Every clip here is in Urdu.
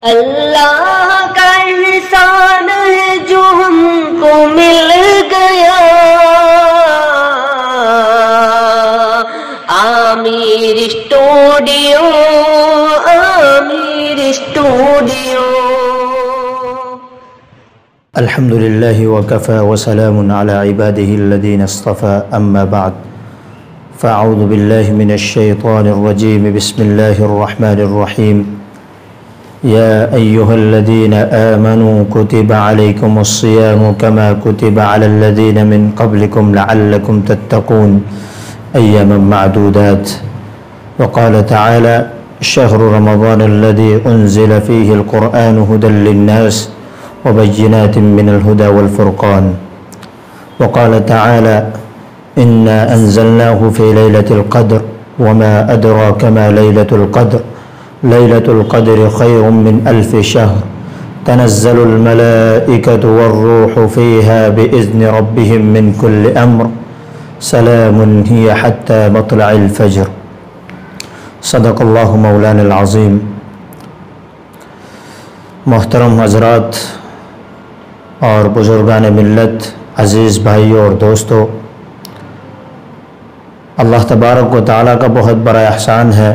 اللہ کا احسان ہے جو ہم کو مل گیا، آمیر اسٹوڈیو، آمیر اسٹوڈیو۔ الحمد للہ وکفى وسلام علی عباده الذین اصطفى، اما بعد فاعوذ باللہ من الشیطان الرجیم، بسم اللہ الرحمن الرحیم۔ يا أيها الذين آمنوا كتب عليكم الصيام كما كتب على الذين من قبلكم لعلكم تتقون أياما معدودات۔ وقال تعالى: شهر رمضان الذي أنزل فيه القرآن هدى للناس وبينات من الهدى والفرقان۔ وقال تعالى: إنا أنزلناه في ليلة القدر وما أدراك ما ليلة القدر، ليلة القدر خير من 1000 شهر، تنزل الملائكة والروح فيها بإذن ربهم من كل أمر، سلام هي حتى مطلع الفجر۔ صدق اللہ مولانا العظیم۔ محترم حضرات اور بزرگان ملت، عزیز بھائیوں اور دوستوں، اللہ تبارک و تعالیٰ کا بہت بڑا احسان ہے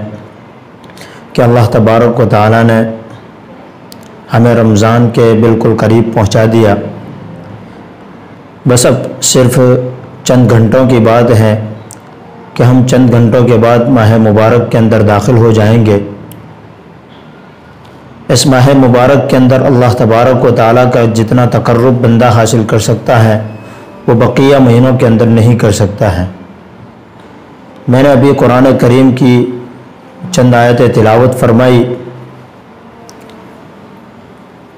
کہ اللہ تبارک و تعالیٰ نے ہمیں رمضان کے بالکل قریب پہنچا دیا۔ بس اب صرف چند گھنٹوں کی بات ہے کہ ہم چند گھنٹوں کے بعد ماہ مبارک کے اندر داخل ہو جائیں گے۔ اس ماہ مبارک کے اندر اللہ تبارک و تعالیٰ کا جتنا تقرب بندہ حاصل کر سکتا ہے وہ بقیہ مہینوں کے اندر نہیں کر سکتا ہے۔ میں نے ابھی قرآن کریم کی چند آیتیں تلاوت فرمائی۔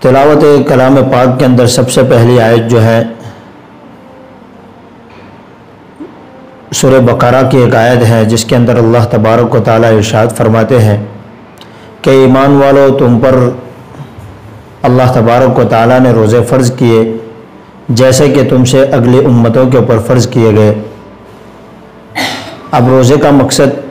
تلاوت کلام پاک کے اندر سب سے پہلی آیت جو ہے سورہ بقرہ کی ایک آیت ہے، جس کے اندر اللہ تبارک و تعالیٰ ارشاد فرماتے ہیں کہ ایمان والو، تم پر اللہ تبارک و تعالیٰ نے روزے فرض کیے جیسے کہ تم سے اگلی امتوں کے اوپر فرض کیے گئے۔ اب روزے کا مقصد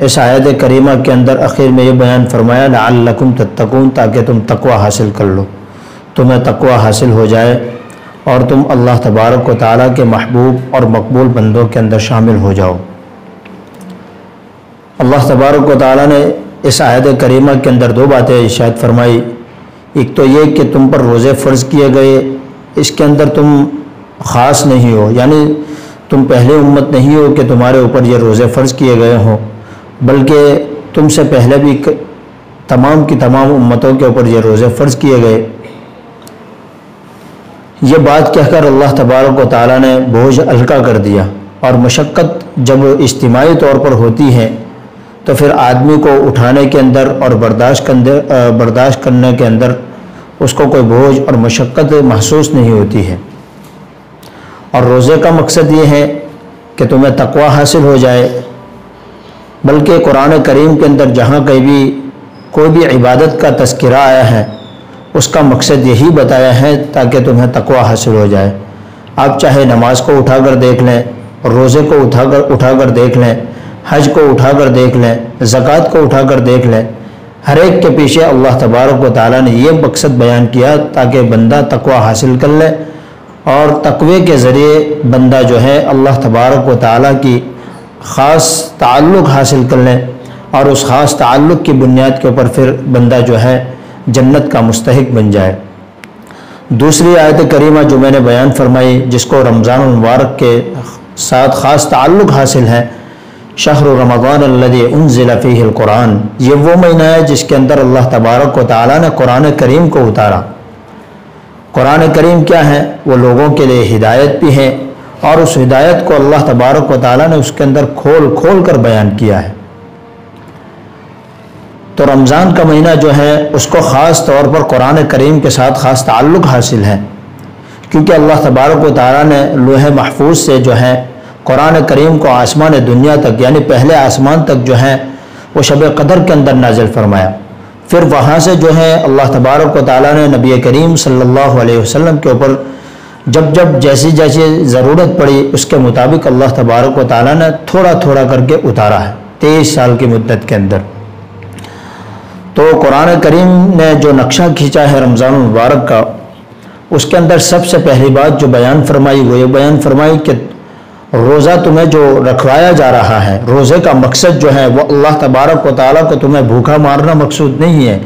اس آیت کریمہ کے اندر اخیر میں یہ بیان فرمایا لعلکم تتقون، تاکہ تم تقوی حاصل کر لو، تمہیں تقوی حاصل ہو جائے اور تم اللہ تبارک و تعالیٰ کے محبوب اور مقبول بندوں کے اندر شامل ہو جاؤ۔ اللہ تبارک و تعالیٰ نے اس آیت کریمہ کے اندر دو باتیں ارشاد فرمائی۔ ایک تو یہ کہ تم پر روزے فرض کیے گئے، اس کے اندر تم خاص نہیں ہو، یعنی تم پہلے امت نہیں ہو کہ تمہارے اوپر یہ روزے فرض کیے گئے ہوں، بلکہ تم سے پہلے بھی تمام کی تمام امتوں کے اوپر یہ روزے فرض کیے گئے۔ یہ بات کہہ کر اللہ تبارک و تعالیٰ نے بوجھ ہلکا کر دیا، اور مشقت جب اجتماعی طور پر ہوتی ہے تو پھر آدمی کو اٹھانے کے اندر اور برداشت کرنے کے اندر اس کو کوئی بوجھ اور مشقت محسوس نہیں ہوتی ہے۔ اور روزے کا مقصد یہ ہے کہ تمہیں تقوی حاصل ہو جائے، بلکہ قرآن کریم کے اندر جہاں کہیں بھی کوئی بھی عبادت کا تذکرہ آیا ہے اس کا مقصد یہی بتایا ہے تاکہ تمہیں تقوی حاصل ہو جائے۔ آپ چاہے نماز کو اٹھا کر دیکھ لیں، روزے کو اٹھا کر دیکھ لیں، حج کو اٹھا کر دیکھ لیں، زکوٰۃ کو اٹھا کر دیکھ لیں، ہر ایک کے پیچھے اللہ تبارک و تعالیٰ نے یہ مقصد بیان کیا تاکہ بندہ تقوی حاصل کر لے، اور تقوی کے ذریعے بندہ جو ہے اللہ تبارک و تعالیٰ کی خاص تعلق حاصل کر لیں، اور اس خاص تعلق کی بنیاد کے اوپر پھر بندہ جو ہے جنت کا مستحق بن جائے۔ دوسری آیت کریمہ جو میں نے بیان فرمائی، جس کو رمضان المبارک کے ساتھ خاص تعلق حاصل ہے، شہر رمضان الذی انزل فیہ القرآن، یہ وہ مہینہ ہے جس کے اندر اللہ تبارک و تعالیٰ نے قرآن کریم کو اتارا۔ قرآن کریم کیا ہے؟ وہ لوگوں کے لیے ہدایت بھی ہے، اور اس ہدایت کو اللہ تبارک و تعالیٰ نے اس کے اندر کھول کھول کر بیان کیا ہے۔ تو رمضان کا مہینہ جو ہے اس کو خاص طور پر قرآن کریم کے ساتھ خاص تعلق حاصل ہے، کیونکہ اللہ تبارک و تعالیٰ نے لوح محفوظ سے جو ہے قرآن کریم کو آسمان دنیا تک، یعنی پہلے آسمان تک جو ہے وہ شب قدر کے اندر نازل فرمایا۔ پھر وہاں سے جو ہے اللہ تبارک و تعالیٰ نے نبی کریم صلی اللہ علیہ وسلم کے اوپر جب جیسی جیسی ضرورت پڑی اس کے مطابق اللہ تبارک و تعالیٰ نے تھوڑا تھوڑا کر کے اتارا ہے 23 سال کی مدت کے اندر۔ تو قرآن کریم نے جو نقشہ کھینچا ہے رمضان المبارک کا، اس کے اندر سب سے پہلی بات جو بیان فرمائی وہ یہ بیان فرمائی کہ روزہ تمہیں جو رکھوایا جا رہا ہے، روزے کا مقصد جو ہے وہ اللہ تبارک و تعالیٰ کو تمہیں بھوکا مارنا مقصود نہیں ہے،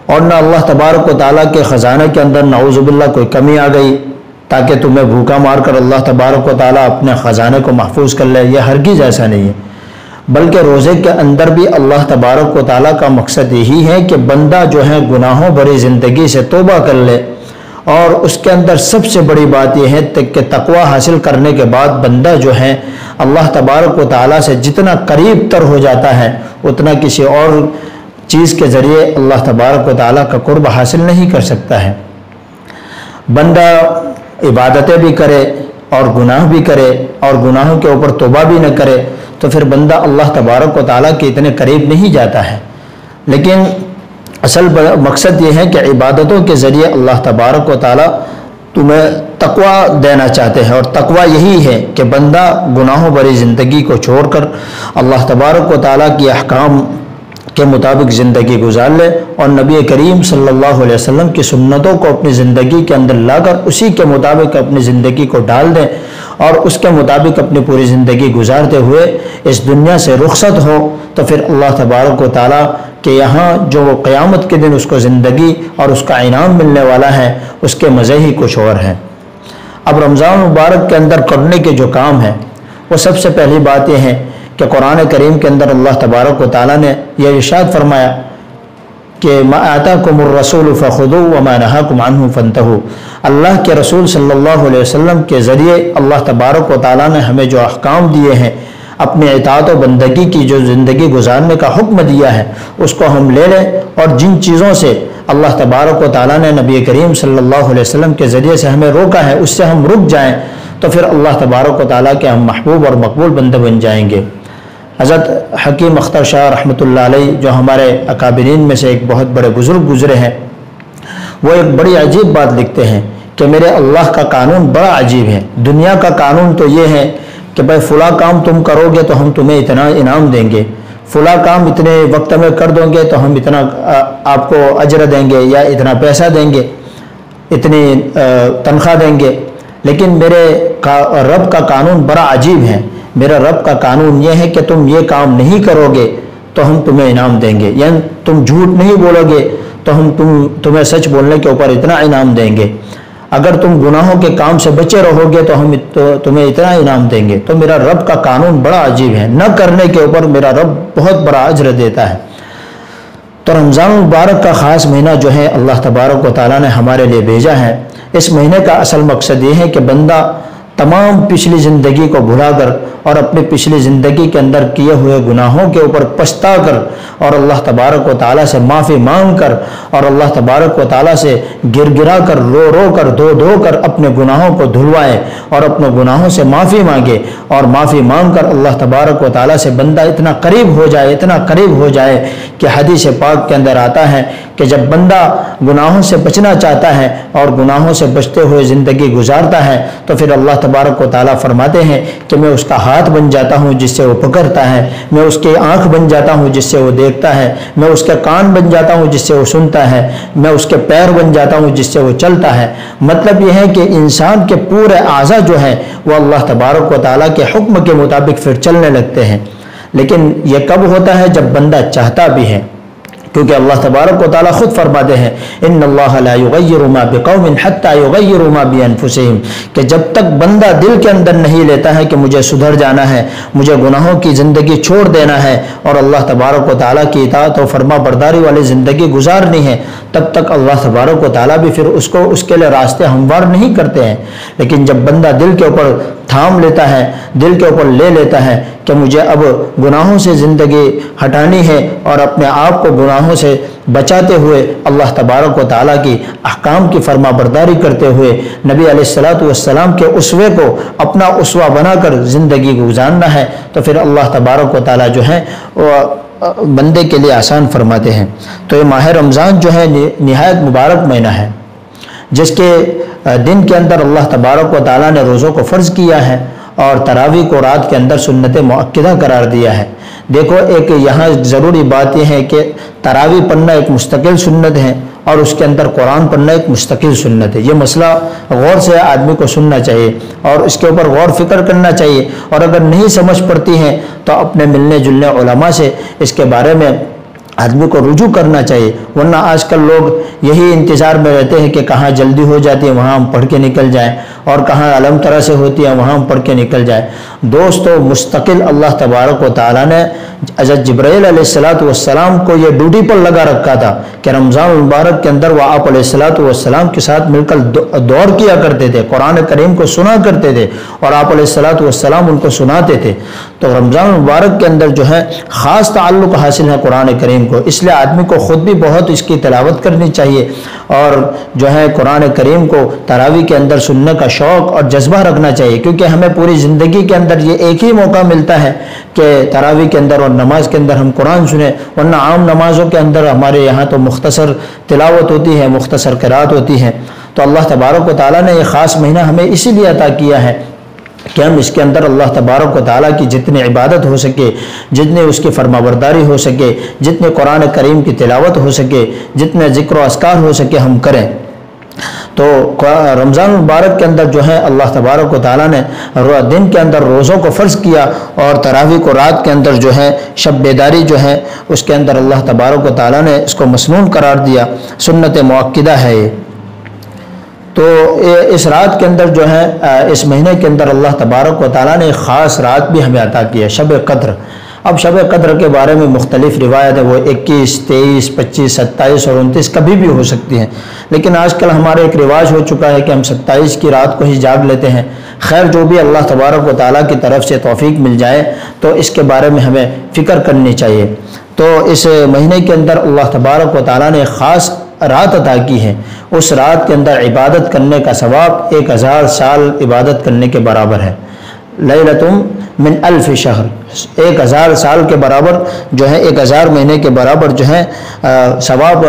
اور نہ اللہ تبارک و تعالیٰ کے خزانے کے اندر نعوذ باللہ کوئی کمی آ گئی تاکہ تمہیں بھوکا مار کر اللہ تبارک و تعالیٰ اپنے خزانے کو محفوظ کر لے، یہ ہرگز ایسا نہیں ہے، بلکہ روزے کے اندر بھی اللہ تبارک و تعالیٰ کا مقصد یہی ہے کہ بندہ جو ہے گناہوں بھری زندگی سے توبہ کر لے، اور اس کے اندر سب سے بڑی بات یہ ہے کہ تقوی حاصل کرنے کے بعد بندہ جو ہے اللہ تبارک و تعالیٰ سے جتنا قریب تر ہو جاتا ہے اتنا کسی اور چیز کے ذریعے اللہ تبارک و تعالیٰ کا قرب حاصل نہیں کر سکتا ہے۔ بندہ عبادتیں بھی کرے اور گناہ بھی کرے اور گناہوں کے اوپر توبہ بھی نہ کرے تو پھر بندہ اللہ تبارک و تعالیٰ کے اتنے قریب نہیں جاتا ہے، لیکن اصل مقصد یہ ہے کہ عبادتوں کے ذریعے اللہ تبارک و تعالیٰ تمہیں تقوی دینا چاہتے ہیں، اور تقوی یہی ہے کہ بندہ گناہوں بھری زندگی کو چھوڑ کر اللہ تبارک و تعالیٰ کی احکام کے مطابق زندگی گزار لے اور نبی کریم صلی اللہ علیہ وسلم کی سنتوں کو اپنی زندگی کے اندر لا کر اسی کے مطابق اپنی زندگی کو ڈال دیں اور اس کے مطابق اپنی پوری زندگی گزارتے ہوئے اس دنیا سے رخصت ہو، تو پھر اللہ تبارک و تعالیٰ کہ یہاں جو قیامت کے دن اس کو زندگی اور اس کا انعام ملنے والا ہے اس کے مزے ہی کچھ اور ہیں۔ اب رمضان مبارک کے اندر کرنے کے جو کام ہیں وہ سب سے پہلی بات یہ ہے کہ قرآن کریم کے اندر اللہ تبارک و تعالیٰ نے یہ ارشاد فرمایا کہ ما آتاکم الرسول فخذوه وما نہاکم عنہ فانتہوا، اللہ کے رسول صلی اللہ علیہ وسلم کے ذریعے اللہ تبارک و تعالیٰ نے ہمیں جو احکام دیے ہیں، اپنی اطاعت و بندگی کی جو زندگی گزارنے کا حکم دیا ہے اس کو ہم لے لیں، اور جن چیزوں سے اللہ تبارک و تعالیٰ نے نبی کریم صلی اللہ علیہ وسلم کے ذریعے سے ہمیں روکا ہے اس سے ہم رک جائیں تو پھر اللہ تبارک و تعالیٰ کے ہم محبوب اور مقبول بندے بن جائیں گے۔ حضرت حکیم اختر شاہ رحمۃ اللہ علیہ جو ہمارے اکابرین میں سے ایک بہت بڑے بزرگ گزرے ہیں، وہ ایک بڑی عجیب بات لکھتے ہیں کہ میرے اللہ کا قانون بڑا عجیب ہے۔ دنیا کا قانون تو یہ ہے کہ بھائی فلاں کام تم کرو گے تو ہم تمہیں اتنا انعام دیں گے، فلاں کام اتنے وقت میں کر دو گے تو ہم اتنا آپ کو اجر دیں گے یا اتنا پیسہ دیں گے، اتنی تنخواہ دیں گے، لیکن میرے رب کا قانون بڑا عجیب ہے۔ میرا رب کا قانون یہ ہے کہ تم یہ کام نہیں کرو گے تو ہم تمہیں انعام دیں گے، یعنی تم جھوٹ نہیں بولو گے تو ہم تمہیں سچ بولنے کے اوپر اتنا انعام دیں گے، اگر تم گناہوں کے کام سے بچے رہو گے تو ہم تمہیں اتنا انعام دیں گے۔ تو میرا رب کا قانون بڑا عجیب ہے، نہ کرنے کے اوپر میرا رب بہت بڑا اجر دیتا ہے۔ تو رمضان مبارک کا خاص مہینہ جو ہے اللہ تبارک و تعالیٰ نے ہمارے لیے بھیجا ہے، اس مہینے کا اصل مقصد یہ ہے کہ بندہ تمام پچھلی زندگی کو بھلا کر اور اپنی پچھلی زندگی کے اندر کیے ہوئے گناہوں کے اوپر پچھتا کر اور اللہ تبارک و تعالیٰ سے معافی مانگ کر اور اللہ تبارک و تعالیٰ سے گر گرا کر رو رو کر دھو دھو کر اپنے گناہوں کو دھلوائے اور اپنے گناہوں سے معافی مانگے، اور معافی مانگ کر اللہ تبارک و تعالیٰ سے بندہ اتنا قریب ہو جائے، اتنا قریب ہو جائے کہ حدیث پاک کے اندر آتا ہے کہ جب بندہ گناہوں سے بچنا چاہتا ہے اور گناہوں سے بچتے ہوئے زندگی گزارتا ہے تو پھر اللہ تبارک و تعالیٰ فرماتے ہیں کہ میں اس کا ہاتھ بن جاتا ہوں جس سے وہ پکڑتا ہے، میں اس کی آنکھ بن جاتا ہوں جس سے وہ دیکھتا ہے، میں اس کے کان بن جاتا ہوں جس سے وہ سنتا ہے، میں اس کے پیر بن جاتا ہوں جس سے وہ چلتا ہے۔ مطلب یہ ہے کہ انسان کے پورے اعضاء جو ہیں وہ اللہ تبارک و تعالیٰ کے حکم کے مطابق پھر چلنے لگتے ہیں، لیکن یہ کب ہوتا ہے؟ جب بندہ چاہتا بھی ہے، کیونکہ اللہ تبارک و تعالیٰ خود فرماتے ہیں ان اللہ لا یغیر ما بقوم حتی یغیروا ما بانفسہم، کہ جب تک بندہ دل کے اندر نہیں لیتا ہے کہ مجھے سدھر جانا ہے، مجھے گناہوں کی زندگی چھوڑ دینا ہے اور اللہ تبارک و تعالیٰ کی اطاعت و فرما برداری والی زندگی گزارنی ہے، تب تک اللہ تبارک و تعالیٰ بھی پھر اس کے لیے راستے ہموار نہیں کرتے ہیں۔ لیکن جب بندہ دل کے اوپر تھام لیتا ہے، دل کے اوپر لے لیتا ہے کہ مجھے اب گناہوں سے زندگی ہٹانی ہے اور اپنے آپ کو گناہوں سے بچاتے ہوئے اللہ تبارک و تعالیٰ کی احکام کی فرما برداری کرتے ہوئے نبی علیہ الصلوۃ والسلام کے اسوے کو اپنا اسوہ بنا کر زندگی گزارنا ہے، تو پھر اللہ تبارک و تعالیٰ جو ہے بندے کے لیے آسان فرماتے ہیں۔ تو یہ ماہ رمضان جو ہے نہایت مبارک مہینہ ہے، جس کے دن کے اندر اللہ تبارک و تعالیٰ نے روزوں کو فرض کیا ہے، اور تراویح کو رات کے اندر سنت مؤکدہ قرار دیا ہے۔ دیکھو ایک یہاں ضروری بات یہ ہے کہ تراویح پڑھنا ایک مستقل سنت ہے اور اس کے اندر قرآن پڑھنا ایک مستقل سنت ہے۔ یہ مسئلہ غور سے آدمی کو سننا چاہیے اور اس کے اوپر غور فکر کرنا چاہیے، اور اگر نہیں سمجھ پڑتی ہیں تو اپنے ملنے جلنے علماء سے اس کے بارے میں آدمی کو رجوع کرنا چاہیے، ورنہ آج کل لوگ یہی انتظار میں رہتے ہیں کہ کہاں جلدی ہو جاتی ہے وہاں ہم پڑھ کے نکل جائیں، اور کہاں علم طرح سے ہوتی ہے وہاں ہم پڑھ کے نکل جائیں۔ دوستو مستقل اللہ تبارک و تعالیٰ نے حضرت جبرائیل علیہ السلام کو یہ ڈیوٹی پر لگا رکھا تھا کہ رمضان المبارک کے اندر وہ آپ علیہ السلام کے ساتھ مل کر دور کیا کرتے تھے، قرآن کریم کو سنا کرتے تھے اور آپ علیہ السلام ان کو سناتے تھے۔ تو رمضان المبارک کے اندر جو ہے خاص تعلق حاصل ہے قرآن کریم کو، اس لیے آدمی کو خود بھی بہت اس کی تلاوت کرنی چاہیے اور جو ہے قرآن کریم کو تراویح کے اندر سننے کا شوق اور جذبہ رکھنا چاہیے، کیونکہ ہمیں پوری زندگی کے اندر یہ ایک ہی موقع ملتا ہے کہ تراویح کے اندر اور نماز کے اندر ہم قرآن سنیں، ورنہ عام نمازوں کے اندر ہمارے یہاں تو مختصر تلاوت ہوتی ہے، مختصر قرات ہوتی ہے۔ تو اللہ تبارک و تعالیٰ نے یہ خاص مہینہ ہمیں اسی لیے عطا کیا ہے کہ ہم اس کے اندر اللہ تبارک و تعالیٰ کی جتنی عبادت ہو سکے، جتنی اس کی فرما برداری ہو سکے، جتنے قرآن کریم کی تلاوت ہو سکے، جتنے ذکر و اذکار ہو سکے ہم کریں۔ تو رمضان المبارک کے اندر جو ہے اللہ تبارک و تعالیٰ نے دن کے اندر روزوں کو فرض کیا اور تراویح کو رات کے اندر جو ہے شب بیداری جو ہے اس کے اندر اللہ تبارک و تعالیٰ نے اس کو مسنون قرار دیا، سنت مؤکدہ ہے یہ۔ تو اس رات کے اندر جو ہے اس مہینے کے اندر اللہ تبارک و تعالیٰ نے خاص رات بھی ہمیں عطا کی ہے، شب قدر۔ اب شب قدر کے بارے میں مختلف روایت ہے، وہ 21، 23، 25، 27 اور 29 کبھی بھی ہو سکتی ہیں، لیکن آج کل ہمارا ایک رواج ہو چکا ہے کہ ہم 27 کی رات کو ہی جاگ لیتے ہیں۔ خیر جو بھی اللہ تبارک و تعالیٰ کی طرف سے توفیق مل جائے تو اس کے بارے میں ہمیں فکر کرنی چاہیے۔ تو اس مہینے کے اندر اللہ تبارک و تعالیٰ نے خاص رات عطا کی ہے، اس رات کے اندر عبادت کرنے کا ثواب 1000 سال عبادت کرنے کے برابر ہے۔ لیلۃ من الف شہر، 1000 سال کے برابر جو ہے 1000 مہینے کے برابر جو ہے ثواب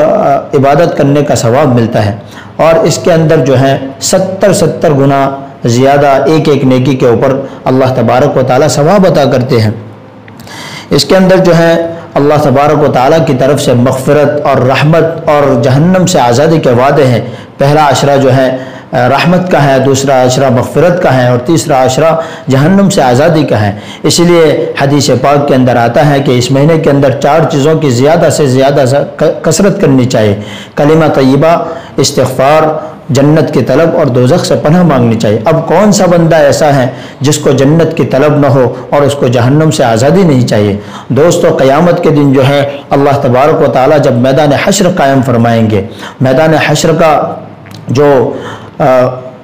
عبادت کرنے کا ثواب ملتا ہے، اور اس کے اندر جو ہے 70 گنا زیادہ ایک نیکی کے اوپر اللہ تبارک و تعالیٰ ثواب عطا کرتے ہیں۔ اس کے اندر جو ہے اللہ تبارک و تعالیٰ کی طرف سے مغفرت اور رحمت اور جہنم سے آزادی کے وعدے ہیں۔ پہلا عشرہ جو ہے رحمت کا ہے، دوسرا عشرہ مغفرت کا ہے، اور تیسرا عشرہ جہنم سے آزادی کا ہے۔ اسی لیے حدیث پاک کے اندر آتا ہے کہ اس مہینے کے اندر 4 چیزوں کی زیادہ سے زیادہ کثرت کرنی چاہیے: کلمہ طیبہ، استغفار، جنت کی طلب اور دوزخ سے پناہ مانگنی چاہیے۔ اب کون سا بندہ ایسا ہے جس کو جنت کی طلب نہ ہو اور اس کو جہنم سے آزادی نہیں چاہیے؟ دوستو قیامت کے دن جو ہے اللہ تبارک و تعالیٰ جب میدان حشر قائم فرمائیں گے، میدان حشر کا جو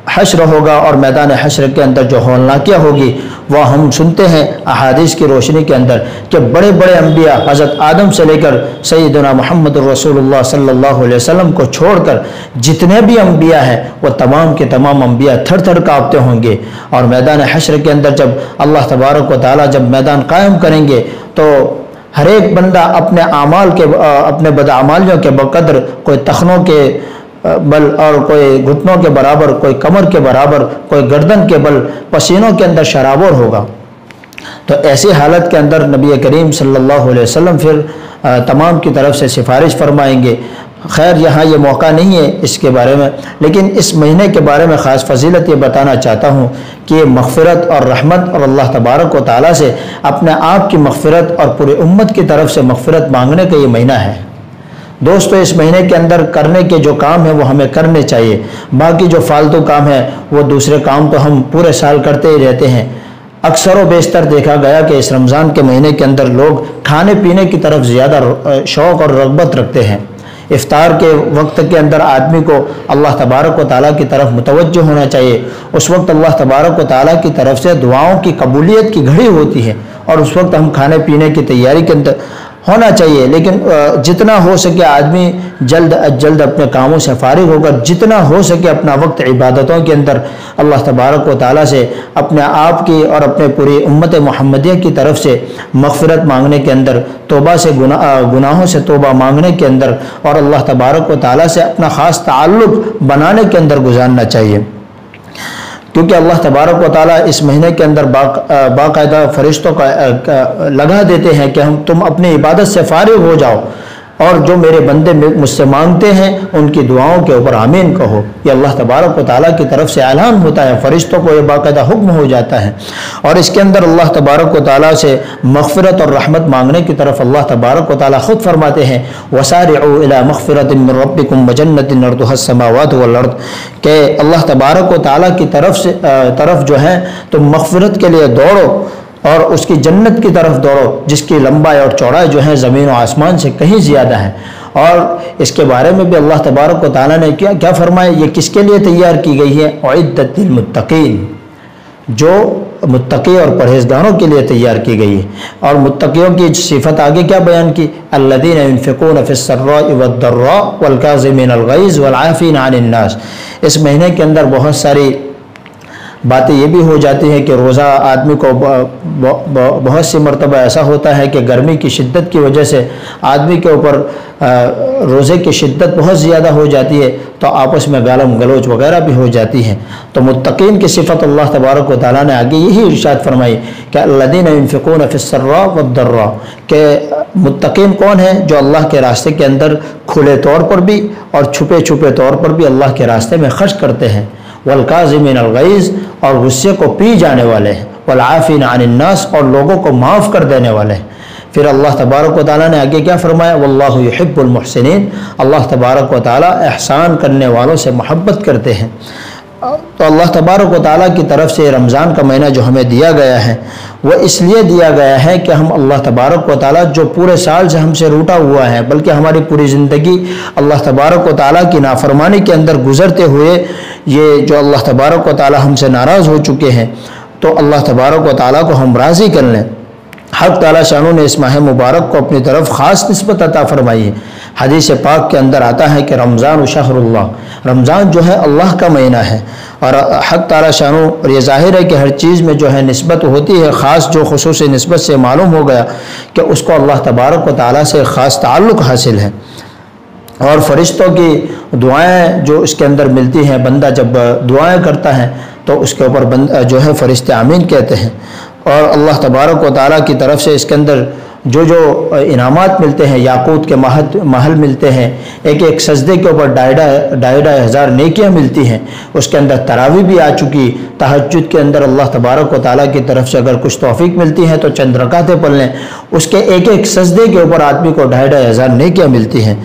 حشر ہوگا اور میدان حشر کے اندر جو ہولناکیاں ہوگی وہ ہم سنتے ہیں احادیث کی روشنی کے اندر کہ بڑے بڑے انبیاء حضرت آدم سے لے کر سیدنا محمد رسول اللہ صلی اللہ علیہ وسلم کو چھوڑ کر جتنے بھی انبیاء ہیں وہ تمام کے تمام انبیاء تھر تھر کانپتے ہوں گے، اور میدان حشر کے اندر جب اللہ تبارک و تعالیٰ جب میدان قائم کریں گے تو ہر ایک بندہ اپنے اعمال کے اپنے بدعمالیوں کے بقدر، کوئی تخنوں کے بل اور کوئی گھٹنوں کے برابر، کوئی کمر کے برابر، کوئی گردن کے بل پسینوں کے اندر شرابور ہوگا۔ تو ایسی حالت کے اندر نبی کریم صلی اللہ علیہ وسلم پھر تمام کی طرف سے سفارش فرمائیں گے۔ خیر یہاں یہ موقع نہیں ہے اس کے بارے میں، لیکن اس مہینے کے بارے میں خاص فضیلت یہ بتانا چاہتا ہوں کہ یہ مغفرت اور رحمت اور اللہ تبارک و تعالیٰ سے اپنے آپ کی مغفرت اور پوری امت کی طرف سے مغفرت مانگنے کا یہ مہینہ ہے۔ دوستو اس مہینے کے اندر کرنے کے جو کام ہیں وہ ہمیں کرنے چاہیے، باقی جو فالتو کام ہے وہ دوسرے کام تو ہم پورے سال کرتے ہی رہتے ہیں۔ اکثر و بیشتر دیکھا گیا کہ اس رمضان کے مہینے کے اندر لوگ کھانے پینے کی طرف زیادہ شوق اور رغبت رکھتے ہیں۔ افطار کے وقت کے اندر آدمی کو اللہ تبارک و تعالیٰ کی طرف متوجہ ہونا چاہیے۔ اس وقت اللہ تبارک و تعالیٰ کی طرف سے دعاؤں کی قبولیت کی گھڑی ہوتی ہے، اور اس وقت ہم کھانے پینے کی تیاری کے اندر ہونا چاہیے، لیکن جتنا ہو سکے آدمی جلد از جلد اپنے کاموں سے فارغ ہو کر جتنا ہو سکے اپنا وقت عبادتوں کے اندر اللہ تبارک و تعالیٰ سے اپنے آپ کی اور اپنے پوری امت محمدیہ کی طرف سے مغفرت مانگنے کے اندر، توبہ سے گناہوں سے توبہ مانگنے کے اندر، اور اللہ تبارک و تعالیٰ سے اپنا خاص تعلق بنانے کے اندر گزارنا چاہیے۔ کیونکہ اللہ تبارک و تعالیٰ اس مہینے کے اندر باقاعدہ فرشتوں کا لگا دیتے ہیں کہ تم اپنی عبادت سے فارغ ہو جاؤ اور جو میرے بندے مجھ سے مانگتے ہیں ان کی دعاؤں کے اوپر آمین کہو۔ یہ اللہ تبارک و تعالیٰ کی طرف سے اعلان ہوتا ہے، فرشتوں کو یہ باقاعدہ حکم ہو جاتا ہے، اور اس کے اندر اللہ تبارک و تعالیٰ سے مغفرت اور رحمت مانگنے کی طرف اللہ تبارک و تعالیٰ خود فرماتے ہیں وَسَارِعُوا إِلَى مَغْفِرَةٍ مِّن رَبِّكُمْ وَجَنَّةٍ عَرْضُهَا السَّمَاوَاتُ وَالْأَرْضُ، کہ اللہ تبارک و تعالیٰ کی طرف جو ہے تم مغفرت کے لیے دوڑو اور اس کی جنت کی طرف دوڑو جس کی لمبائی اور چوڑائی جو ہے زمین و آسمان سے کہیں زیادہ ہے۔ اور اس کے بارے میں بھی اللہ تبارک و تعالیٰ نے کیا فرمایا، یہ کس کے لیے تیار کی گئی ہے؟ اعدت للمتقین، جو متقی اور پرہیزگاروں کے لیے تیار کی گئی ہے۔ اور متقیوں کی صفت آگے کیا بیان کی؟ الذین ينفقون فی السراء والضراء والکاظمین الغیظ والعافین عن الناس۔ اس مہینے کے اندر بہت ساری باتیں یہ بھی ہو جاتی ہیں کہ روزہ آدمی کو بہت سی مرتبہ ایسا ہوتا ہے کہ گرمی کی شدت کی وجہ سے آدمی کے اوپر روزے کی شدت بہت زیادہ ہو جاتی ہے تو آپس میں گالم گلوچ وغیرہ بھی ہو جاتی ہیں۔ تو متقین کی صفت اللہ تبارک و تعالیٰ نے آگے یہی ارشاد فرمائی کہ الذین ينفقون فی السراء والضراء، کہ متقین کون ہیں؟ جو اللہ کے راستے کے اندر کھلے طور پر بھی اور چھپے چھپے طور پر بھی اللہ کے راستے میں خرچ کرتے ہیں، والکاظمین الغیظ، اور غصے کو پی جانے والے ہیں، والعافین عن الناس، اور لوگوں کو معاف کر دینے والے ہیں۔ پھر اللہ تبارک و تعالیٰ نے آگے کیا فرمایا؟ واللہ یحب المحسنین، اللہ تبارک و تعالیٰ احسان کرنے والوں سے محبت کرتے ہیں۔ تو اللہ تبارک و تعالیٰ کی طرف سے رمضان کا مہینہ جو ہمیں دیا گیا ہے وہ اس لیے دیا گیا ہے کہ ہم اللہ تبارک و تعالیٰ جو پورے سال سے ہم سے روٹا ہوا ہے، بلکہ ہماری پوری زندگی اللہ تبارک و تعالیٰ کی نافرمانی کے اندر گزرتے ہوئے یہ جو اللہ تبارک و تعالیٰ ہم سے ناراض ہو چکے ہیں، تو اللہ تبارک و تعالیٰ کو ہم راضی کر لیں۔ حق تعالیٰ شانو نے اس ماہ مبارک کو اپنی طرف خاص نسبت عطا فرمائی ہے۔ حدیث پاک کے اندر آتا ہے کہ رمضان شہر اللہ، رمضان جو ہے اللہ کا مہینہ ہے، اور حق تعالیٰ شانو، اور یہ ظاہر ہے کہ ہر چیز میں جو ہے نسبت ہوتی ہے، خاص جو خصوصی نسبت سے معلوم ہو گیا کہ اس کو اللہ تبارک و تعالیٰ سے خاص تعلق حاصل ہے۔ اور فرشتوں کی دعائیں جو اس کے اندر ملتی ہیں، بندہ جب دعائیں کرتا ہے تو اس کے اوپر جو ہے فرشتے آمین کہتے ہیں، اور اللہ تبارک و تعالیٰ کی طرف سے اس کے اندر جو انعامات ملتے ہیں، یاقوت کے محل ملتے ہیں، ایک ایک سجدے کے اوپر ڈھائی ہزار نیکیاں ملتی ہیں، اس کے اندر تراویح بھی آ چکی، تہجد کے اندر اللہ تبارک و تعالیٰ کی طرف سے اگر کچھ توفیق ملتی ہے تو چند رکعتیں پڑھ لیں، اس کے ایک ایک سجدے کے اوپر آدمی کو ڈھائی ہزار نیکیاں ملتی ہیں۔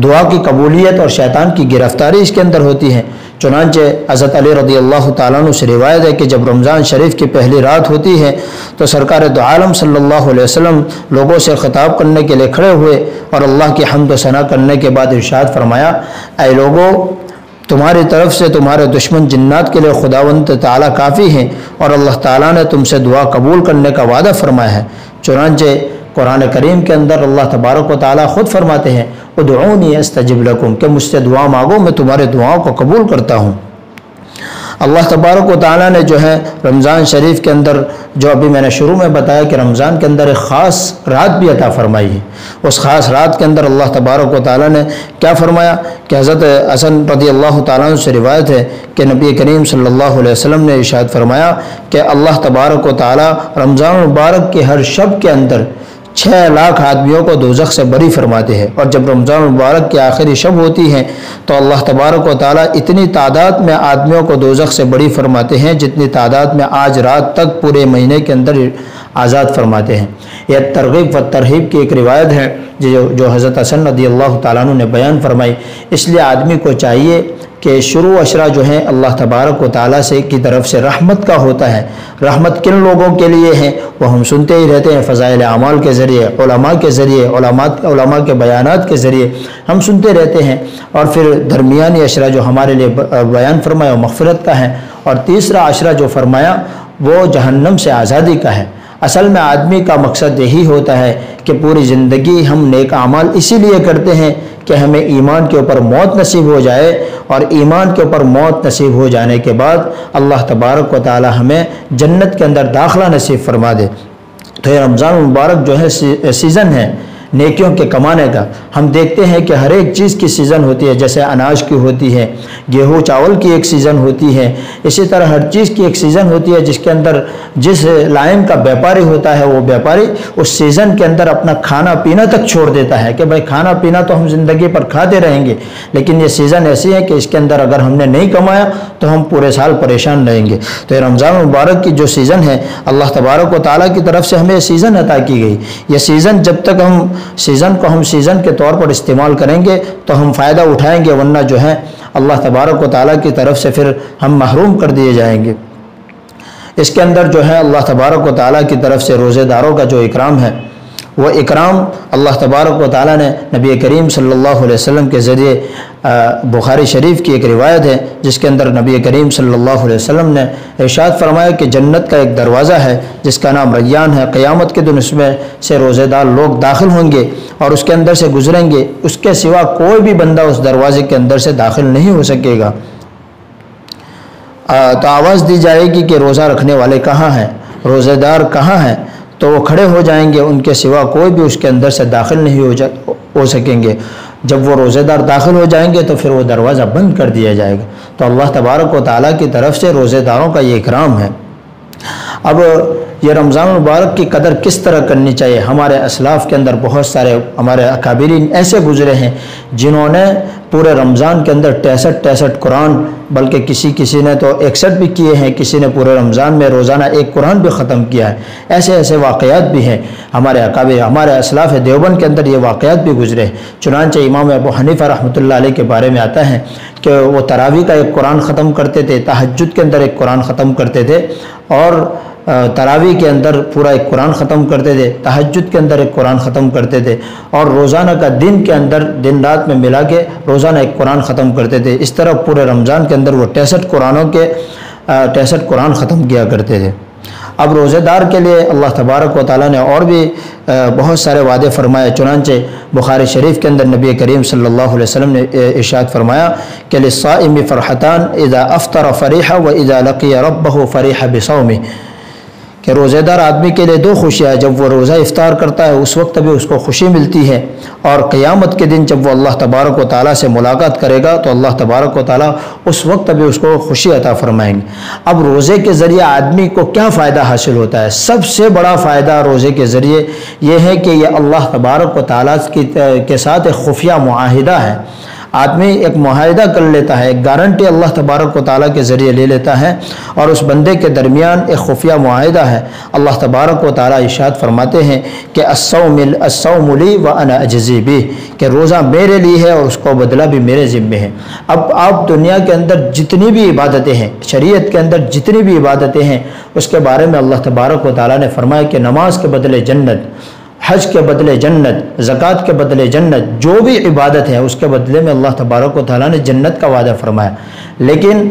دعا کی قبولیت اور شیطان کی گرفتاری اس کے اندر ہوتی ہے۔ چنانچہ حضرت علی رضی اللہ تعالیٰ عنہ سے روایت ہے کہ جب رمضان شریف کی پہلی رات ہوتی ہے تو سرکار دو عالم صلی اللہ علیہ وسلم لوگوں سے خطاب کرنے کے لیے کھڑے ہوئے اور اللہ کی حمد و ثنا کرنے کے بعد ارشاد فرمایا، اے لوگو، تمہاری طرف سے تمہارے دشمن جنات کے لیے خداوند تعالیٰ کافی ہیں، اور اللہ تعالیٰ نے تم سے دعا قبول کرنے کا وعدہ فرمایا ہے۔ چنانچہ قرآن کریم کے اندر اللہ تبارک و تعالیٰ خود فرماتے ہیں ادعونی استجب لکم، کہ مجھ سے دعا مانگو میں تمہارے دعاؤں کو قبول کرتا ہوں۔ اللہ تبارک و تعالیٰ نے جو ہے رمضان شریف کے اندر جو ابھی میں نے شروع میں بتایا کہ رمضان کے اندر ایک خاص رات بھی عطا فرمائی ہے، اس خاص رات کے اندر اللہ تبارک و تعالیٰ نے کیا فرمایا کہ حضرت حسن رضی اللہ تعالیٰ عنہ سے روایت ہے کہ نبی کریم صلی اللہ علیہ وسلم نے ارشاد فرمایا کہ اللہ تبارک و تعالیٰ رمضان مبارک کے ہر شب کے اندر 6 لاکھ آدمیوں کو دوزخ سے بری فرماتے ہیں، اور جب رمضان مبارک کی آخری شب ہوتی ہے تو اللہ تبارک و تعالیٰ اتنی تعداد میں آدمیوں کو دوزخ سے بری فرماتے ہیں جتنی تعداد میں آج رات تک پورے مہینے کے اندر آزاد فرماتے ہیں۔ یہ ترغیب و ترہیب کی ایک روایت ہے جو حضرت حسن رضی اللہ تعالیٰ عنہ نے بیان فرمائی۔ اس لیے آدمی کو چاہیے کہ شروع اشرا جو ہیں اللہ تبارک و تعالیٰ سے کی طرف سے رحمت کا ہوتا ہے۔ رحمت کن لوگوں کے لیے ہے وہ ہم سنتے ہی رہتے ہیں، فضائل اعمال کے ذریعے، علماء کے ذریعے، علماء کے بیانات کے ذریعے ہم سنتے رہتے ہیں۔ اور پھر درمیانی اشرا جو ہمارے لیے بیان فرمایا وہ مغفرت کا ہے، اور تیسرا اشرا جو فرمایا وہ جہنم سے آزادی کا ہے۔ اصل میں آدمی کا مقصد یہی ہوتا ہے کہ پوری زندگی ہم نیک اعمال اسی لیے کرتے ہیں کہ ہمیں ایمان کے اوپر موت نصیب ہو جائے، اور ایمان کے اوپر موت نصیب ہو جانے کے بعد اللہ تبارک و تعالی ہمیں جنت کے اندر داخلہ نصیب فرما دے۔ تو یہ رمضان المبارک جو ہے سیزن ہے، نیکیوں کے کمانے کا۔ ہم دیکھتے ہیں کہ ہر ایک چیز کی سیزن ہوتی ہے، جیسے اناج کی ہوتی ہے، گیہوں چاول کی ایک سیزن ہوتی ہے، اسی طرح ہر چیز کی ایک سیزن ہوتی ہے جس کے اندر جس لائن کا بیپاری ہوتا ہے وہ بیپاری اس سیزن کے اندر اپنا کھانا پینا تک چھوڑ دیتا ہے کہ بھائی کھانا پینا تو ہم زندگی پر کھاتے رہیں گے، لیکن یہ سیزن ایسی ہے کہ اس کے اندر اگر ہم نے نہیں کمایا تو ہم پورے سال پریشان رہیں گے۔ تو یہ رمضان مبارک کی جو سیزن ہے اللہ تبارک و تعالیٰ کی طرف سے ہمیں سیزن عطا کی گئی۔ یہ سیزن جب تک ہم سیزن کے طور پر استعمال کریں گے تو ہم فائدہ اٹھائیں گے، ورنہ جو ہے اللہ تبارک و تعالیٰ کی طرف سے پھر ہم محروم کر دیے جائیں گے۔ اس کے اندر جو ہے اللہ تبارک و تعالیٰ کی طرف سے روزے داروں کا جو اکرام ہے وہ اکرام اللہ تبارک و تعالیٰ نے نبی کریم صلی اللہ علیہ وسلم کے ذریعے بخاری شریف کی ایک روایت ہے جس کے اندر نبی کریم صلی اللہ علیہ وسلم نے ارشاد فرمایا کہ جنت کا ایک دروازہ ہے جس کا نام ریان ہے، قیامت کے دن اس میں سے روزے دار لوگ داخل ہوں گے اور اس کے اندر سے گزریں گے، اس کے سوا کوئی بھی بندہ اس دروازے کے اندر سے داخل نہیں ہو سکے گا۔ تو آواز دی جائے گی کہ روزہ رکھنے والے کہاں ہیں، روزے دار کہاں ہیں؟ تو وہ کھڑے ہو جائیں گے، ان کے سوا کوئی بھی اس کے اندر سے داخل نہیں ہو سکیں گے۔ جب وہ روزے دار داخل ہو جائیں گے تو پھر وہ دروازہ بند کر دیا جائے گا۔ تو اللہ تبارک و تعالیٰ کی طرف سے روزے داروں کا یہ اکرام ہے۔ اب یہ رمضان مبارک کی قدر کس طرح کرنی چاہیے؟ ہمارے اسلاف کے اندر بہت سارے ہمارے اکابرین ایسے گزرے ہیں جنہوں نے پورے رمضان کے اندر 63 قرآن، بلکہ کسی نے تو 61 بھی کیے ہیں، کسی نے پورے رمضان میں روزانہ ایک قرآن بھی ختم کیا ہے۔ ایسے واقعات بھی ہیں ہمارے اکابر، ہمارے اسلاف دیوبند کے اندر یہ واقعات بھی گزرے ہیں۔ چنانچہ امام ابو حنیفہ رحمۃ اللہ علیہ کے بارے میں آتا ہے کہ وہ تراویح کا ایک قرآن ختم کرتے تھے، تہجد کے اندر ایک قرآن ختم کرتے تھے، اور تراویح کے اندر پورا ایک قرآن ختم کرتے تھے، تہجد کے اندر ایک قرآن ختم کرتے تھے، اور روزانہ کا دن کے اندر دن رات میں ملا کے روزانہ ایک قرآن ختم کرتے تھے۔ اس طرح پورے رمضان کے اندر وہ 63 قرآن ختم کیا کرتے تھے۔ اب روزے دار کے لیے اللہ تبارک و تعالیٰ نے اور بھی بہت سارے وعدے فرمائے۔ چنانچہ بخاری شریف کے اندر نبی کریم صلی اللہ علیہ وسلم نے ارشاد فرمایا کہ للصائم فرحتان اذا افطر فرح واذا لقي ربه فرح بصومه، کہ روزے دار آدمی کے لیے دو خوشیاں، جب وہ روزہ افطار کرتا ہے اس وقت بھی اس کو خوشی ملتی ہے، اور قیامت کے دن جب وہ اللہ تبارک و تعالیٰ سے ملاقات کرے گا تو اللہ تبارک و تعالیٰ اس وقت بھی اس کو خوشی عطا فرمائیں گے۔ اب روزے کے ذریعے آدمی کو کیا فائدہ حاصل ہوتا ہے؟ سب سے بڑا فائدہ روزے کے ذریعے یہ ہے کہ یہ اللہ تبارک و تعالیٰ کے ساتھ ایک خفیہ معاہدہ ہے۔ آدمی ایک معاہدہ کر لیتا ہے، ایک گارنٹی اللہ تبارک و تعالیٰ کے ذریعے لے لیتا ہے، اور اس بندے کے درمیان ایک خفیہ معاہدہ ہے۔ اللہ تبارک و تعالیٰ ارشاد فرماتے ہیں کہ الصوم لی وانا اجزی بہ، کہ روزہ میرے لیے ہے اور اس کو بدلہ بھی میرے ذمے ہے۔ اب آپ دنیا کے اندر جتنی بھی عبادتیں ہیں، شریعت کے اندر جتنی بھی عبادتیں ہیں، اس کے بارے میں اللہ تبارک و تعالیٰ نے فرمایا کہ نماز کے بدلے جنت، حج کے بدلے جنت، زکوٰۃ کے بدلے جنت، جو بھی عبادت ہے اس کے بدلے میں اللہ تبارک و تعالیٰ نے جنت کا وعدہ فرمایا۔ لیکن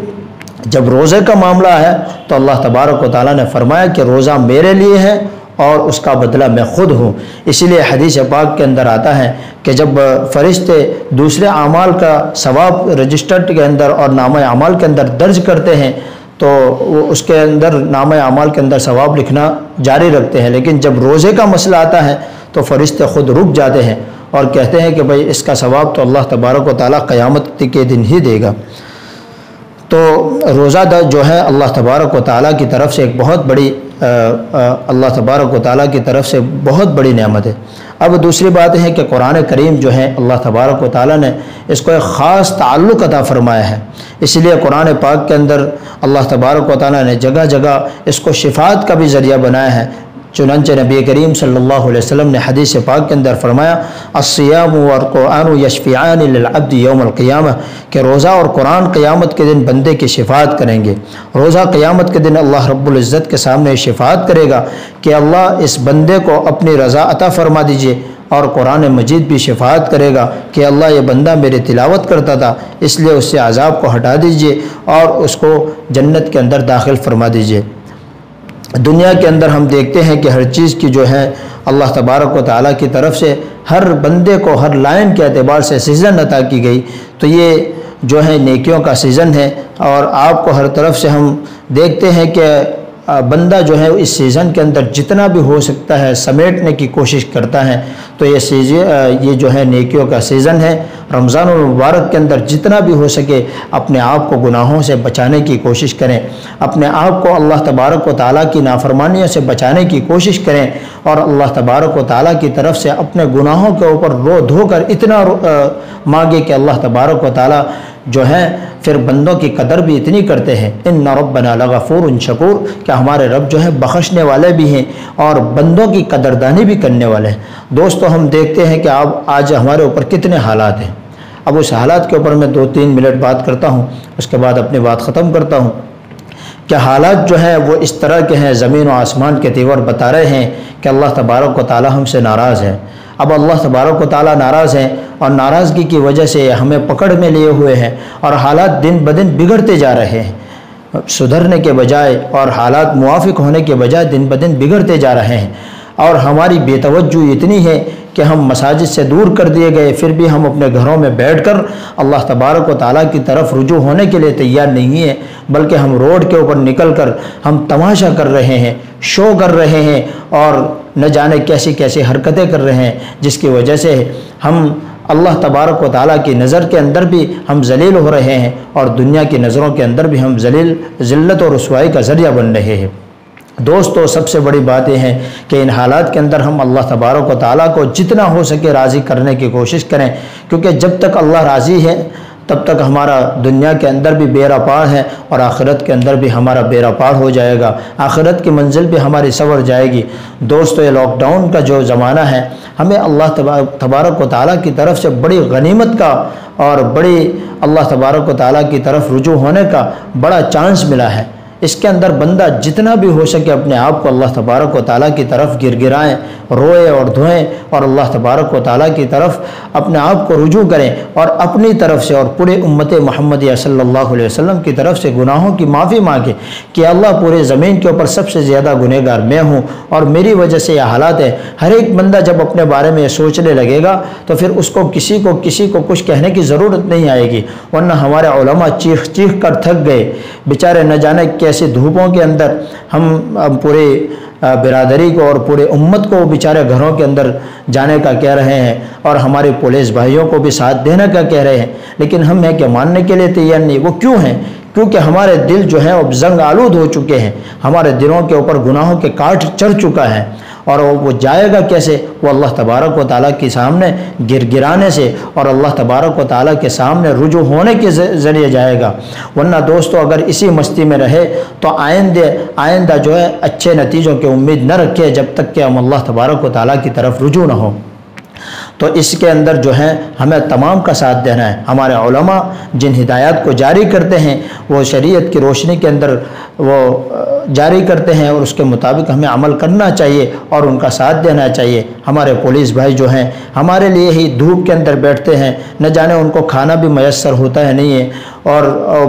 جب روزے کا معاملہ ہے تو اللہ تبارک و تعالیٰ نے فرمایا کہ روزہ میرے لیے ہے اور اس کا بدلہ میں خود ہوں۔ اسی لیے حدیث پاک کے اندر آتا ہے کہ جب فرشتے دوسرے اعمال کا ثواب رجسٹرڈ کے اندر اور نامہ اعمال کے اندر درج کرتے ہیں تو وہ اس کے اندر نامہ اعمال کے اندر ثواب لکھنا جاری رکھتے ہیں، لیکن جب روزے کا مسئلہ آتا ہے تو فرشتے خود رک جاتے ہیں اور کہتے ہیں کہ بھئی اس کا ثواب تو اللہ تبارک و تعالیٰ قیامت کے دن ہی دے گا۔ تو روزہ جو ہے اللہ تبارک و تعالیٰ کی طرف سے ایک بہت بڑی اللہ تبارک و تعالیٰ کی طرف سے بہت بڑی نعمت ہے۔ اب دوسری بات ہے کہ قرآن کریم جو ہے اللہ تبارک و تعالیٰ نے اس کو ایک خاص تعلق عطا فرمایا ہے، اس لیے قرآن پاک کے اندر اللہ تبارک و تعالیٰ نے جگہ جگہ اس کو شفاعت کا بھی ذریعہ بنایا ہے۔ چنانچہ نبی کریم صلی اللہ علیہ وسلم نے حدیث پاک کے اندر فرمایا الصیام والقرآن یشفعان للعبد یوم القیامہ، کہ روزہ اور قرآن قیامت کے دن بندے کی شفاعت کریں گے۔ روزہ قیامت کے دن اللہ رب العزت کے سامنے شفاعت کرے گا کہ اللہ اس بندے کو اپنی رضا عطا فرما دیجئے، اور قرآن مجید بھی شفاعت کرے گا کہ اللہ یہ بندہ میری تلاوت کرتا تھا اس لیے اس سے عذاب کو ہٹا دیجئے اور اس کو جنت کے اندر داخل فرما دیجئے۔ دنیا کے اندر ہم دیکھتے ہیں کہ ہر چیز کی جو ہے اللہ تبارک و تعالیٰ کی طرف سے ہر بندے کو ہر لائن کے اعتبار سے سیزن عطا کی گئی، تو یہ جو ہے نیکیوں کا سیزن ہے، اور آپ کو ہر طرف سے ہم دیکھتے ہیں کہ بندہ جو ہے اس سیزن کے اندر جتنا بھی ہو سکتا ہے سمیٹنے کی کوشش کرتا ہے، تو یہ جو ہے نیکیوں کا سیزن ہے۔ رمضان المبارک کے اندر جتنا بھی ہو سکے اپنے آپ کو گناہوں سے بچانے کی کوشش کریں، اپنے آپ کو اللہ تبارک و تعالیٰ کی نافرمانیوں سے بچانے کی کوشش کریں، اور اللہ تبارک و تعالیٰ کی طرف سے اپنے گناہوں کے اوپر رو دھو کر اتنا مانگے کہ اللہ تبارک و تعالیٰ جو ہے پھر بندوں کی قدر بھی اتنی کرتے ہیں۔ ان ربنا لغفور شکور، کہ ہمارے رب جو ہے بخشنے والے بھی ہیں اور بندوں کی قدردانی بھی کرنے والے ہیں۔ دوستو ہم دیکھتے ہیں کہ آج ہمارے اوپر کتنے حالات ہیں۔ اب اس حالات کے اوپر میں 2-3 منٹ بات کرتا ہوں، اس کے بعد اپنی بات ختم کرتا ہوں۔ کہ حالات جو ہیں وہ اس طرح کے ہیں، زمین و آسمان کے تیور بتا رہے ہیں کہ اللہ تبارک و تعالی ہم سے ناراض ہے۔ اب اللہ تبارک و تعالی ناراض ہیں اور ناراضگی کی وجہ سے ہمیں پکڑ میں لیے ہوئے ہیں، اور حالات دن بدن بگڑتے جا رہے ہیں، سدھرنے کے بجائے اور حالات موافق ہونے کے بجائے دن بدن بگڑتے جا رہے ہیں، اور ہماری بے توجہ اتنی ہے کہ ہم مساجد سے دور کر دیے گئے، پھر بھی ہم اپنے گھروں میں بیٹھ کر اللہ تبارک و تعالیٰ کی طرف رجوع ہونے کے لیے تیار نہیں ہیں، بلکہ ہم روڈ کے اوپر نکل کر ہم تماشا کر رہے ہیں، شو کر رہے ہیں، اور نہ جانے کیسی کیسی حرکتیں کر رہے ہیں، جس کی وجہ سے ہم اللہ تبارک و تعالیٰ کی نظر کے اندر بھی ہم ذلیل ہو رہے ہیں، اور دنیا کی نظروں کے اندر بھی ہم ذلت اور رسوائی کا ذریعہ بن رہے ہیں۔ دوستو سب سے بڑی بات یہ ہے کہ ان حالات کے اندر ہم اللہ تبارک و تعالیٰ کو جتنا ہو سکے راضی کرنے کی کوشش کریں، کیونکہ جب تک اللہ راضی ہے تب تک ہمارا دنیا کے اندر بھی بیڑا پار ہے، اور آخرت کے اندر بھی ہمارا بیڑا پار ہو جائے گا، آخرت کی منزل بھی ہماری سنور جائے گی۔ دوستو یہ لاک ڈاؤن کا جو زمانہ ہے، ہمیں اللہ تبارک و تعالیٰ کی طرف سے بڑی غنیمت کا اور بڑی اللہ تبارک و تعالیٰ کی طرف رجوع ہونے کا بڑا چانس ملا ہے۔ اس کے اندر بندہ جتنا بھی ہو سکے اپنے آپ کو اللہ تبارک و تعالیٰ کی طرف گرگرائیں، روئے اور دھوئیں، اور اللہ تبارک و تعالیٰ کی طرف اپنے آپ کو رجوع کریں، اور اپنی طرف سے اور پورے امت محمدیہ صلی اللہ علیہ وسلم کی طرف سے گناہوں کی معافی مانگیں کہ اللہ پورے زمین کے اوپر سب سے زیادہ گنہگار میں ہوں، اور میری وجہ سے یہ حالات ہے۔ ہر ایک بندہ جب اپنے بارے میں یہ سوچنے لگے گا تو پھر اس کو کسی کو کچھ کہنے کی ضرورت نہیں آئے گی، ورنہ ہمارے علماء چیخ چیخ کر تھک گئے بیچارے، نہ جانے کیسے دھوپوں کے اندر ہم پورے برادری کو اور پورے امت کو بیچارے گھروں کے اندر جانے کا کہہ رہے ہیں، اور ہمارے پولیس بھائیوں کو بھی ساتھ دینے کا کہہ رہے ہیں، لیکن ہم ہیں کہ ماننے کے لیے تیار نہیں۔ وہ کیوں ہیں؟ کیونکہ ہمارے دل جو ہیں وہ زنگ آلود ہو چکے ہیں، ہمارے دلوں کے اوپر گناہوں کے کاٹ چڑھ چکا ہے، اور وہ جائے گا کیسے؟ وہ اللہ تبارک و تعالیٰ کے سامنے گرانے سے اور اللہ تبارک و تعالیٰ کے سامنے رجوع ہونے کے ذریعے جائے گا۔ ورنہ دوستو اگر اسی مستی میں رہے تو آئندہ جو ہے اچھے نتیجوں کی امید نہ رکھے جب تک کہ ہم اللہ تبارک و تعالیٰ کی طرف رجوع نہ ہو۔ تو اس کے اندر جو ہے ہمیں تمام کا ساتھ دینا ہے۔ ہمارے علماء جن ہدایات کو جاری کرتے ہیں وہ شریعت کی روشنی کے اندر وہ جاری کرتے ہیں، اور اس کے مطابق ہمیں عمل کرنا چاہیے اور ان کا ساتھ دینا چاہیے۔ ہمارے پولیس بھائی جو ہیں ہمارے لیے ہی دھوپ کے اندر بیٹھتے ہیں، نہ جانے ان کو کھانا بھی میسر ہوتا ہے نہیں ہے، اور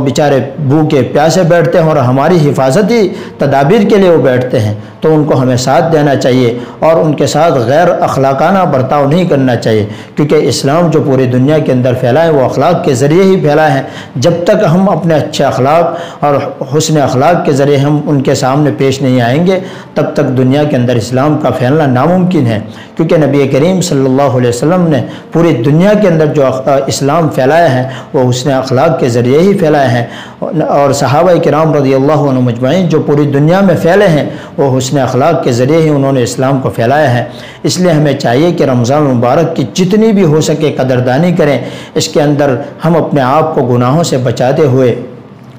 بیچارے بھوکے پیاسے بیٹھتے ہیں، اور ہماری حفاظتی تدابیر کے لیے وہ بیٹھتے ہیں، تو ان کو ہمیں ساتھ دینا چاہیے اور ان کے ساتھ غیر اخلاقانہ برتاؤ نہیں کرنا چاہیے، کیونکہ اسلام جو پوری دنیا کے اندر پھیلا ہے وہ اخلاق کے ذریعے ہی پھیلا ہے۔ جب تک ہم اپنے اچھے اخلاق اور حسن اخلاق کے ذریعے ہم ان کے سامنے پیش نہیں آئیں گے تب تک دنیا کے اندر اسلام کا پھیلنا ناممکن ہے، کیونکہ نبی کریم صلی اللہ علیہ وسلم نے پوری دنیا کے اندر جو اسلام پھیلایا ہے وہ حسن اخلاق کے ذریعے ہی پھیلایا ہے، اور صحابہ کرام رضی اللہ عنہ مجمعین جو پوری دنیا میں پھیلے ہیں وہ حسن اخلاق کے ذریعے ہی انہوں نے اسلام کو پھیلایا ہے۔ اس لیے ہمیں چاہیے کہ رمضان المبارک کی جتنی بھی ہو سکے قدردانی کریں، اس کے اندر ہم اپنے آپ کو گناہوں سے بچاتے ہوئے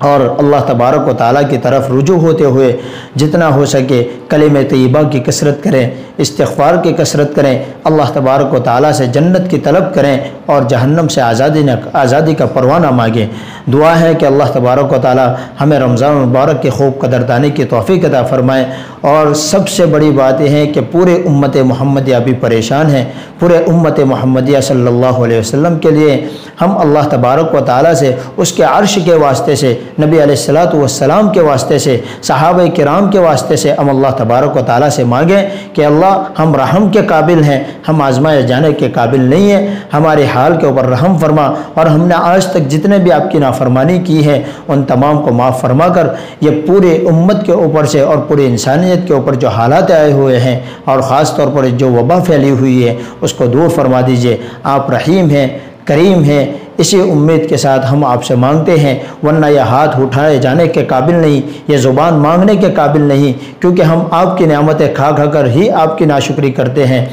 اور اللہ تبارک و تعالیٰ کی طرف رجوع ہوتے ہوئے جتنا ہو سکے کلمہ طیبہ کی کثرت کریں، استغفار کی کثرت کریں، اللہ تبارک و تعالیٰ سے جنت کی طلب کریں اور جہنم سے آزادی کا پروانہ مانگیں۔ دعا ہے کہ اللہ تبارک و تعالیٰ ہمیں رمضان المبارک کی خوب قدردانی کی توفیق عطا فرمائے، اور سب سے بڑی بات یہ ہے کہ پورے امت محمدیہ بھی پریشان ہیں۔ پورے امت محمدیہ صلی اللہ علیہ وسلم کے لیے ہم اللہ تبارک و تعالیٰ سے اس کے عرش کے واسطے سے، نبی علیہ الصلوۃ والسلام کے واسطے سے، صحابہ کرام کے واسطے سے ہم اللہ تبارک و تعالیٰ سے مانگیں کہ اللہ اللہ ہم رحم کے قابل ہیں، ہم آزمائے جانے کے قابل نہیں ہیں، ہمارے حال کے اوپر رحم فرما، اور ہم نے آج تک جتنے بھی آپ کی نافرمانی کی ہے ان تمام کو معاف فرما کر یہ پورے امت کے اوپر سے اور پوری انسانیت کے اوپر جو حالات آئے ہوئے ہیں اور خاص طور پر جو وبا پھیلی ہوئی ہے اس کو دور فرما دیجئے۔ آپ رحیم ہیں، کریم ہیں، اسی امید کے ساتھ ہم آپ سے مانگتے ہیں، ورنہ یہ ہاتھ اٹھائے جانے کے قابل نہیں، یہ زبان مانگنے کے قابل نہیں، کیونکہ ہم آپ کی نعمتیں کھا کھا کر ہی آپ کی ناشکری کرتے ہیں۔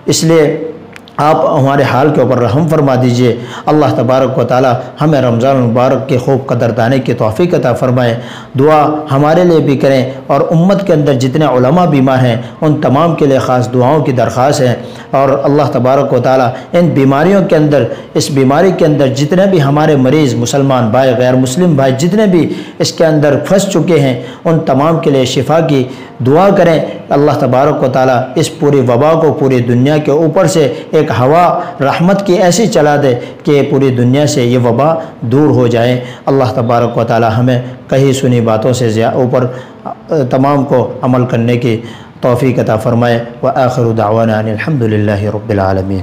اس لیے آپ ہمارے حال کے اوپر رحم فرما دیجئے۔ اللہ تبارک و تعالی ہمیں رمضان المبارک کے خوب قدردانی کی توفیق عطا فرمائے۔ دعا ہمارے لیے بھی کریں، اور امت کے اندر جتنے علماء بیمار ہیں ان تمام کے لیے خاص دعاؤں کی درخواست ہے، اور اللہ تبارک و تعالی ان بیماریوں کے اندر، اس بیماری کے اندر جتنے بھی ہمارے مریض مسلمان بھائی، غیر مسلم بھائی جتنے بھی اس کے اندر پھنس چکے ہیں ان تمام کے لیے شفا کی دعا کریں۔ اللہ تبارک و تعالی اس پوری وبا کو پوری دنیا کے اوپر سے ایک ہوا رحمت کی ایسی چلا دے کہ پوری دنیا سے یہ وبا دور ہو جائے۔ اللہ تبارک و تعالی ہمیں کہی سنی باتوں سے اوپر تمام کو عمل کرنے کی توفیق عطا فرمائے۔ وآخر دعوانا ان الحمد للہ رب العالمین۔